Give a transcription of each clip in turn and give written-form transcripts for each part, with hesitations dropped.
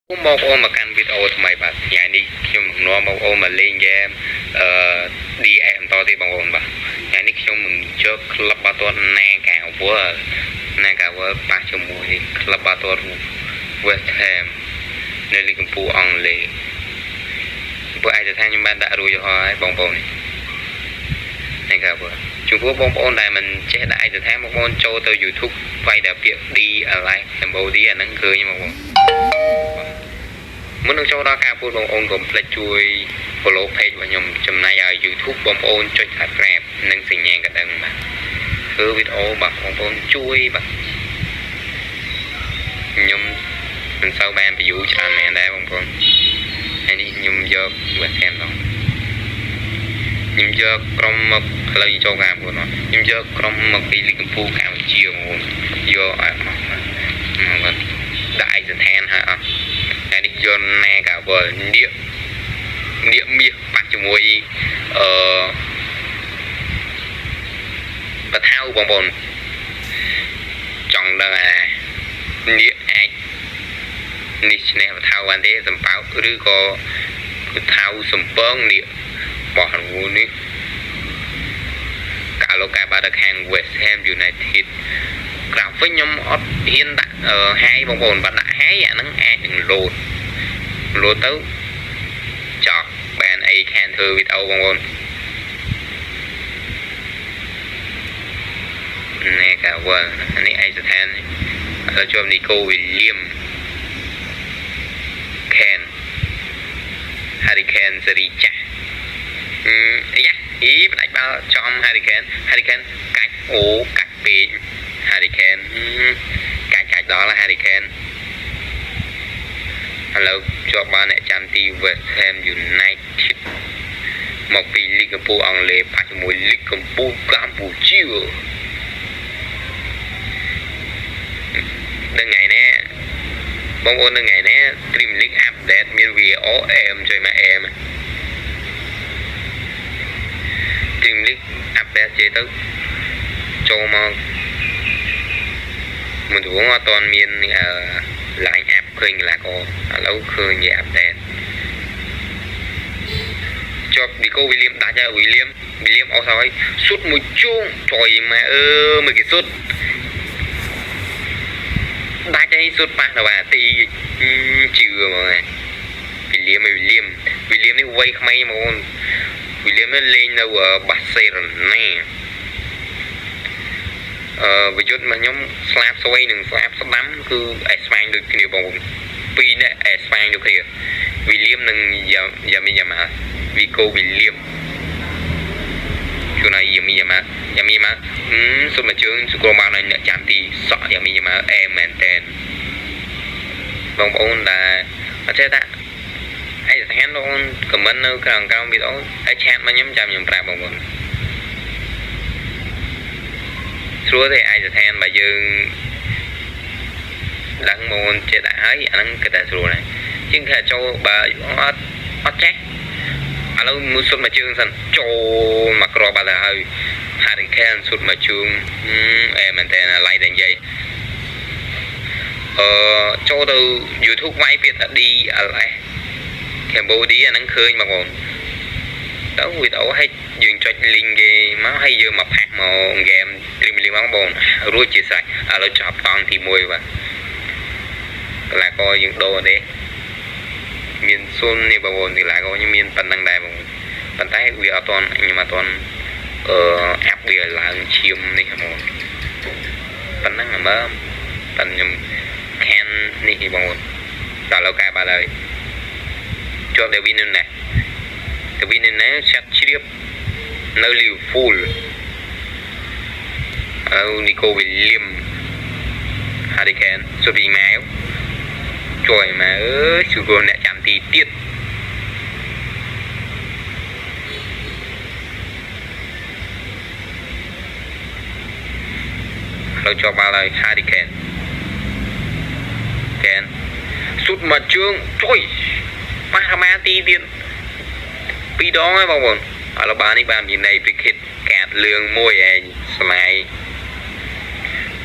មកអូនមកកាន់វីដេអូថ្មីបាទថ្ងៃនេះខ្ញុំនាំមកអូនមកលេងហ្គេមDM តទៀតបងប្អូនបាទថ្ងៃនេះខ្ញុំនឹងយកក្លឹបបាល់ទាត់ Nagawal ប៉ះជាមួយក្លឹបបាល់ទាត់ West Ham នៅលីកកម្ពុជាអង់គ្លេសពួកឯកថាខ្ញុំបានដាក់រួចហើយបងប្អូនNagawal ចំពោះបងប្អូនដែលមិនចេះដាក់ឯកថាបងប្អូនចូលទៅ YouTube វាយតែពាក្យ DLF Cambodia អាហ្នឹងឃើញបងប្អូនមុននឹងចូលដល់ការพูดបងប្អូនកុំភ្លេចជួយ follow page របស់ខ្ញុំចំណែកឲ្យ YouTube បងប្អូនចុច subscribe និងសញ្ញាកណ្ដឹងបាទធ្វើវីដេអូបាទបងប្អូនជួយបាទខ្ញុំមិនសូវបាន view ច្រើនមែនដែរបងប្អូនហើយនេះខ្ញុំយក West Ham ដល់ខ្ញុំយកក្រុមមកឥឡូវចូលការพูดខ្ញុំយកក្រុមមកពីលីកកម្ពុជាកម្ពុជាបងប្អូនយកឲ្យបាទដាក់ឯកសណ្ឋានហើយអត់ថ្ងៃនេះយក Nagawal នាគមាសប៉ះជាមួយបថៅបងប្អូនចង់ដឹងនាគអាចនេះឈ្នះបថៅបានទេសំប៉ោកឬក៏បថៅសំពងនាគបោះនេះកាលកាបាត់ខាង West Ham United ក្រៅវិញខ្ញុំអត់ហ៊ានដាក់ហាយបងប្អូនបាត់ដាក់ហាយអាហ្នឹងអាចនឹងលោតទៅចោះបានអីខានធ្វើវីដេអូបងប្អូនNagawal នេះឯកសណ្ឋានហើយជួបនីកូវីលៀមKen Harry Kane សេរីចាស់បដាច់បាល់ចំ Harry Kane កាច់កាច់ពេក Harry Kane កាច់ដល់ Harry Kane ឥឡូវជាប់បានអ្នកចាំទី West Ham United មកពីលីកកម្ពុជាអង់គ្លេសប៉ះជាមួយលីកកម្ពុជាកម្ពុជាដល់ថ្ងៃនេះបងប្អូនដល់ថ្ងៃនេះ Dream League Update មាន VAR ជួយមកDream League Update ជិះទៅចូលមកមិនទៅអត់ទាន់មាន line app ឃើញកីឡាករឥឡូវឃើញវា update ជាប់នីកូវីលៀមដាច់ហើយវីលៀមអស់ហើយសុទ្ធមួយជងចុយម៉ែមើលគេសុទ្ធដាច់ហើយសុទ្ធប៉ះទៅអាទីជឿហ្មងវីលៀមនេះវ័យក្មេងហ្មងវីលៀមនេះលេងនៅបាសេឡូណាវិយុទ្ធមកខ្ញុំស្លាប់ស្វ័យនឹងស្លាប់ស្ដាំគឺអេស្ប៉ាញដូចគ្នាបងប្អូនពីរនាក់អេស្ប៉ាញដូចគ្នាវីលៀមនិងយ៉ាមីវីកូវីលៀមជួនយ៉ាមីសុំមកជើងសក្រមកនៅអ្នកចាំទីសក់យ៉ាមីមែនតែនបងប្អូនដែលអត់ចេះដាក់ឯកសណ្ឋានបងប្អូនខមមិននៅក្រោមវីដេអូហើយឆាតមកខ្ញុំចាំខ្ញុំប្រាប់បងប្អូនស្រួលទេឯកសណ្ឋានបើយើងដឹងមកចេះដាក់ហើយអាហ្នឹងគឺតែស្រួលដែរជាងថាចូលបើអត់ចេះឥឡូវមួយសុទ្ធមកជើងសិនចូលមកក្របបាល់ទៅហើយ Harry Kane សុទ្ធមកជើងមែនតើឡៃតែនិយាយចូលទៅ YouTube វាយពាក្យថា DLF Cambodia ហ្នឹងឃើញបងប្អូនទៅវីដេអូឲ្យយើងចុច link គេមកឲ្យយើងមកផាសមកហ្គេម Dream League បងប្អូនរួចជាស្រេចឥឡូវចាប់តង់ទី1បាទកីឡាករយើងដូរទេមានស៊ុននេះបងប្អូនកីឡាករខ្ញុំមានប៉ុណ្្នឹងដែរបងប៉ុន្តែវាអត់ទាន់ខ្ញុំអត់ទាន់អាប់វាឡើងឈាមនេះហ្មងប៉ុណ្ណឹងមើលប៉ុន្តែខ្ញុំខាននេះបងប្អូនដល់ឡូវកែបាល់ហើយជាប់តែវីនណាឆាត់ជ្រាបនៅ Liverpool នីកូវីលៀម Harry Kane សុពីម៉ែវជួយម៉ែជួគអ្នកចាំទីទៀតเราជាប់បាល់ហើយ Harry Kane សុទ្ធមកជើងជួយប៉ះអាម៉ាទីទៀត2ដងហើយបងប្អូនឥឡូវបាល់នេះបានមានន័យពីគិតកាតលឿងមួយឯងស្លាយ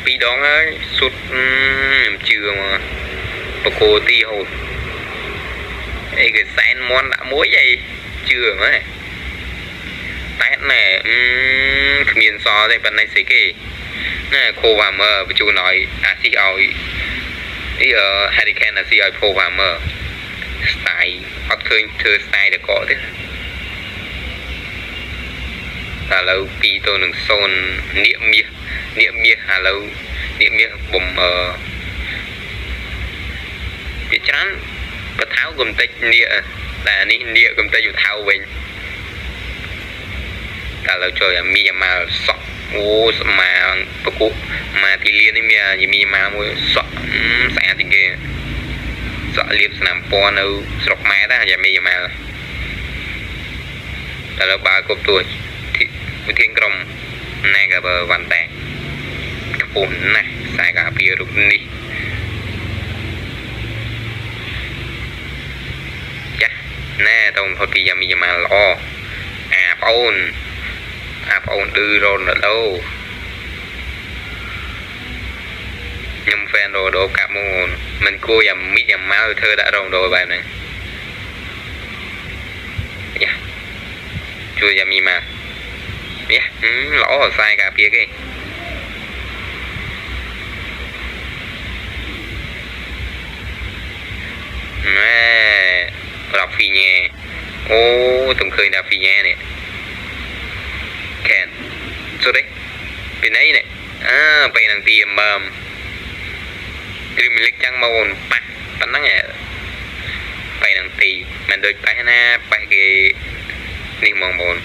2ដងហើយសុទ្ធខ្ញុំជឿមកបកគោទីហូត ấy cái sen món đã muối vậy chưa mà tét nè miền so đây bên này xí kì nè khô và mờ chú nói xí ỏi ý ở Hurricane là xí ỏi khô và mờ style hoặc khơi thưa style được có thế là lâu pi tôi đừng xôn niệm mía là lâu niệm mía bùm bị chán có tháo gồm tách nia là nia gồm tách tháo về là lâu trời mi mà sọ ô mà bố mà thì liên ấy mi mà mua sọ sẽ thì kia sọ liệp làm po đâu sọc máy đó giờ mi mà là lâu ba cột tuổi thì thiên công này cả bờ vằn tàng cái phun này sai cả bia rụng đi chắc nè tông thôi bây giờ mình mà lo phone đưa rồi ở đâu nhưng fan đồ đồ cả môn mình cô dầm mít dầm máu thơ đã rồng đồ bài này chưa dầm gì mà lỗ hồi sai cả phía kia nè đọc phi nhẹ ô tụi khơi đọc phi nhẹ nè kèn số đấy bên ấy này bên đằng tiền mầm thì mình lấy trăng màu bạc bắn nắng nhẹ bên đằng tì mình đôi tay na bay cái niềm mong muốn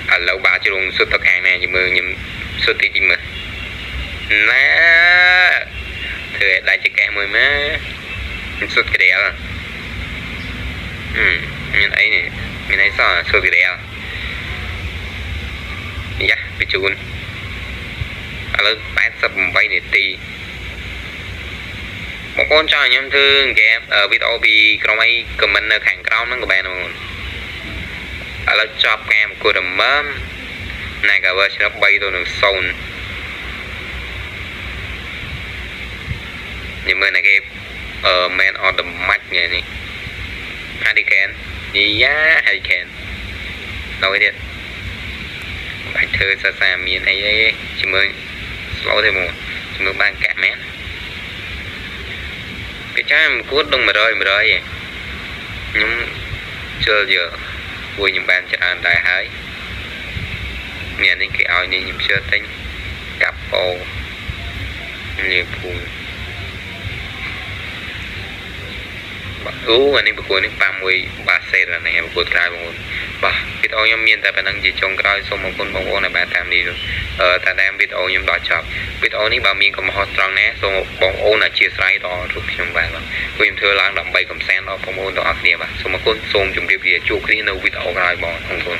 ở lâu ba chứ luôn xuất tất hàng này nhưng mà xuất tí mà nè thưa đại chỉ kèm mười má xuất cái đèo à mình ấy nè mình ấy sao xuất cái đèo dạ bị chun ở lớp bán sập bay để tì một con trai nhóm thương kẹp ở video bị trong ấy comment ở hàng cao nó của bạn luôn ở lớp chop em của đầm mắm này cả vợ nó bay tôi được sồn nhưng mà này cái man on the match này nè Hurricane giá Hurricane nói đi bài thơ xa xa miền ấy chỉ mới lâu thêm một chỉ mới ban cả mét cái trái em cút đông mà rồi nhưng chưa giờ vui những bạn cho anh đại hái miền những cái áo này những chưa tính cặp bầu nhiều phù anh em buổi này 33 xe rồi này buổi trái một bà biết ôi nhóm miền tại bên năng gì trong cái số một con bông này bạn làm đi rồi ta đang biết ôi nhóm đòi chọc biết ôi này bảo miền có một hot strong nè số một bông ô là chia sẻ đó rồi trong bạn rồi quyền thưa lang đầm bay cầm sen đó bông ô đó kia mà số một con xôm chuẩn bị về chuột đi đâu biết ôi rồi bỏ không con